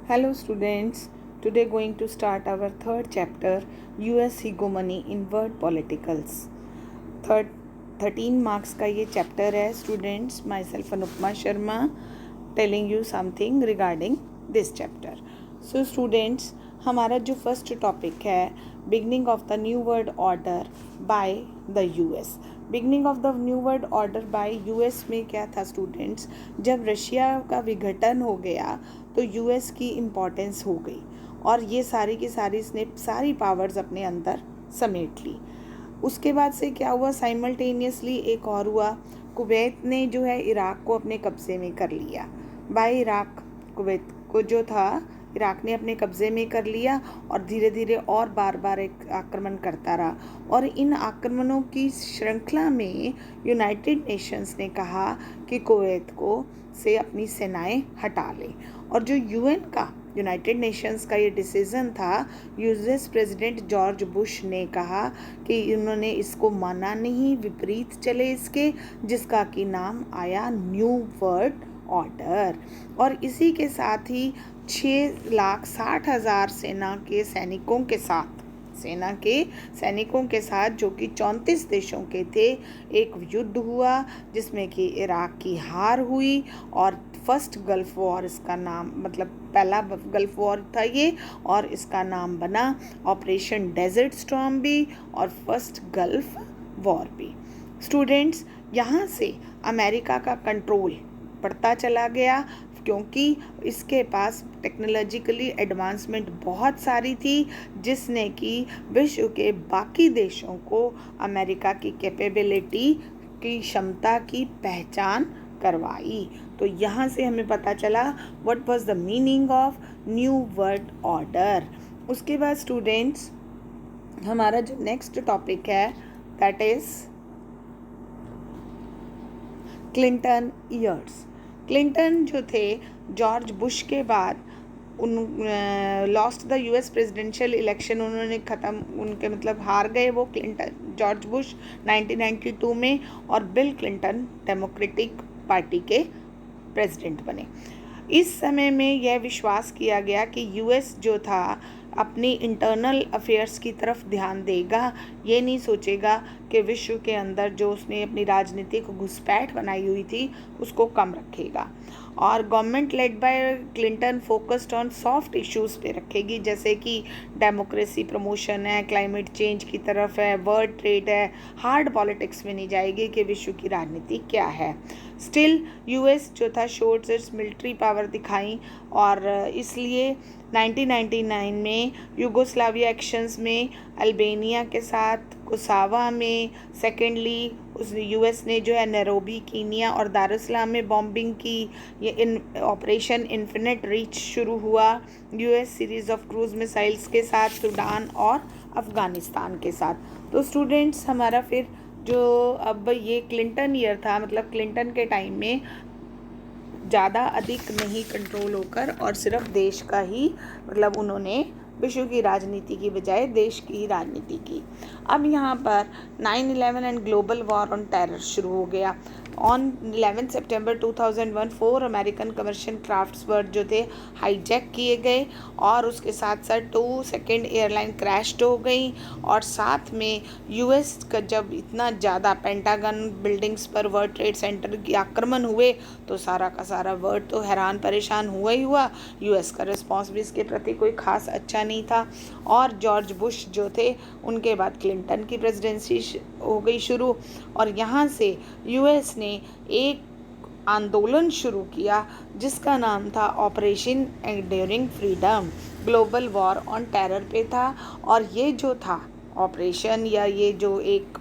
Hello students, today going to start our third chapter US hegemony in world politicals. Third 13 marks का ये chapter है students. Myself Anupma Sharma telling you something regarding this chapter. So students, हमारा जो first topic है beginning of the new world order by the US. Beginning of the new world order by US में क्या था students, जब Russia का विघटन हो गया तो यूएस की इम्पोर्टेंस हो गई और ये सारी की सारी इसने सारी पावर्स अपने अंदर समेट ली. उसके बाद से क्या हुआ, साइमल्टेनियसली एक और हुआ, कुवैत ने जो है इराक को अपने कब्जे में कर लिया. बाय इराक कुवैत को जो था इराक ने अपने कब्जे में कर लिया और धीरे धीरे और बार बार एक आक्रमण करता रहा. और इन आक्रमणों की श्रृंखला में यूनाइटेड नेशंस ने कहा कि कुवैत को से अपनी सेनाएं हटा लें. और जो यूएन का यूनाइटेड नेशंस का ये डिसीज़न था, यूएस प्रेसिडेंट जॉर्ज बुश ने कहा कि उन्होंने इसको माना नहीं, विपरीत चले इसके, जिसका कि नाम आया न्यू वर्ल्ड ऑर्डर. और इसी के साथ ही 6,60,000 सेना के सैनिकों के साथ जो कि 34 देशों के थे, एक युद्ध हुआ जिसमें कि इराक की हार हुई. और फर्स्ट गल्फ वॉर इसका नाम, मतलब पहला गल्फ वॉर था ये, और इसका नाम बना ऑपरेशन डेजर्ट स्टॉर्म भी और फर्स्ट गल्फ वॉर भी. स्टूडेंट्स, यहाँ से अमेरिका का कंट्रोल बढ़ता चला गया क्योंकि इसके पास टेक्नोलॉजिकली एडवांसमेंट बहुत सारी थी, जिसने कि विश्व के बाकी देशों को अमेरिका की कैपेबिलिटी की क्षमता की पहचान करवाई. तो यहाँ से हमें पता चला what was the meaning of new world order. उसके बाद स्टूडेंट्स, हमारा जो नेक्स्ट टॉपिक है that is Clinton years. Clinton जो थे जॉर्ज बुश के बाद lost the US presidential election, उन्होंने उनके मतलब हार गए वो जॉर्ज बुश 1992 में, और बिल क्लिंटन डेमोक्रेटिक पार्टी के प्रेसिडेंट बने. इस समय में यह विश्वास किया गया कि यूएस जो था अपनी इंटरनल अफेयर्स की तरफ ध्यान देगा, ये नहीं सोचेगा कि विश्व के अंदर जो उसने अपनी राजनीतिक घुसपैठ बनाई हुई थी उसको कम रखेगा. और government led by Clinton focused on soft issues पे रखेगी, जैसे कि डेमोक्रेसी प्रमोशन है, क्लाइमेट चेंज की तरफ है, वर्ल्ड ट्रेड है. हार्ड पॉलिटिक्स में नहीं जाएगी कि विश्व की राजनीति क्या है. स्टिल यूएस जो था शोर्स इट्स मिलिट्री पावर दिखाई, और इसलिए 1999 में यूगोस्लाविया एक्शंस में अल्बानिया के साथ, कोसावा में, सेकेंडली उस यूएस ने जो है नैरोबी, कीनिया और दारुसलाम में बॉम्बिंग की. ये ऑपरेशन इन्फिनिट रीच शुरू हुआ US series of cruise missiles के साथ सूडान और अफ़गानिस्तान के साथ. तो स्टूडेंट्स, हमारा फिर जो अब ये क्लिंटन ईयर था, मतलब क्लिंटन के टाइम में ज़्यादा अधिक नहीं कंट्रोल होकर और सिर्फ देश का ही, मतलब उन्होंने विश्व की राजनीति की बजाय देश की ही राजनीति की. अब यहाँ पर 9/11 and global war on terror शुरू हो गया. On 11 September 2001 4 American commercial crafts जो थे हाईजैक किए गए, और उसके साथ साथ 2 सेकेंड एयरलाइन क्रैश्ड हो गई. और साथ में यूएस का जब इतना ज़्यादा पेंटागन बिल्डिंग्स पर, वर्ल्ड ट्रेड सेंटर की आक्रमण हुए, तो सारा का सारा वर्ल्ड तो हैरान परेशान हुआ ही हुआ. यूएस का रिस्पॉन्स भी इसके प्रति कोई खास अच्छा नहीं था. और जॉर्ज बुश जो थे, उनके बाद क्लिंटन की प्रेसिडेंसी हो गई शुरू, और यहाँ से यूएस ने एक आंदोलन शुरू किया जिसका नाम था operation enduring freedom. Global war on terror पे था. और ये जो था ऑपरेशन, या ये जो एक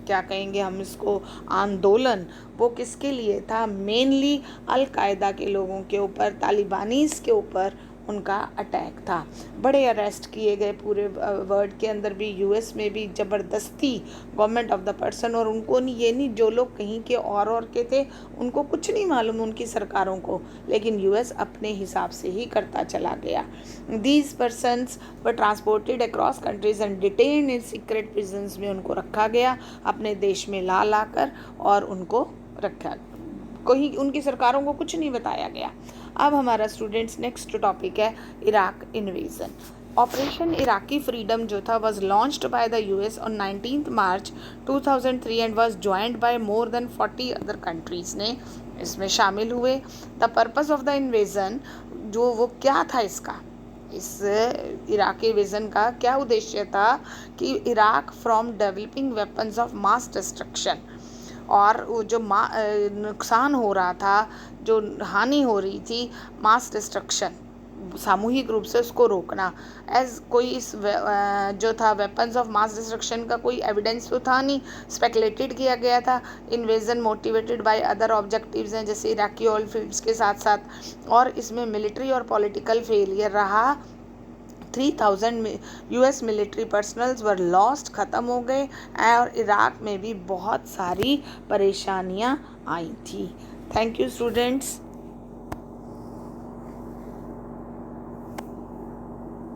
क्या कहेंगे हम इसको, आंदोलन, वो किसके लिए था? मेनली अल-कायदा के लोगों के ऊपर, तालिबानीज़ के ऊपर उनका अटैक था. बड़े अरेस्ट किए गए पूरे वर्ल्ड के अंदर भी, यूएस में भी ज़बरदस्ती गवर्नमेंट ऑफ द पर्सन. और उनको नहीं, ये नहीं जो लोग कहीं के और के थे, उनको कुछ नहीं मालूम उनकी सरकारों को, लेकिन यूएस अपने हिसाब से ही करता चला गया. These persons were transported across countries and detained in secret prisons में उनको रखा गया, अपने देश में ला कर और उनको रखा, कोई उनकी सरकारों को कुछ नहीं बताया गया. अब हमारा स्टूडेंट्स नेक्स्ट टॉपिक है Iraq invasion. Operation Iraqi freedom जो था was launched by the US on 19th March 2003 and was joined by more than 40 other countries ने इसमें शामिल हुए। The purpose of the invasion जो वो क्या था इसका, इस इराकी इन्वेजन का क्या उद्देश्य था कि Iraq from developing weapons of mass destruction, और वो जो नुकसान हो रहा था, जो हानि हो रही थी, मास डिस्ट्रक्शन सामूहिक रूप से उसको रोकना। एज कोई इस जो था वेपन्स ऑफ मास डिस्ट्रक्शन का कोई एविडेंस तो था नहीं, स्पेकुलेटेड किया गया था। Invasion motivated by other objectives हैं जैसे इराकी ऑयल फील्ड्स के साथ साथ, और इसमें मिलिट्री और पॉलिटिकल फेलियर रहा। 3000 US military personnels were lost, ख़त्म हो गए, और इराक में भी बहुत सारी परेशानियां आई थी। Thank you students.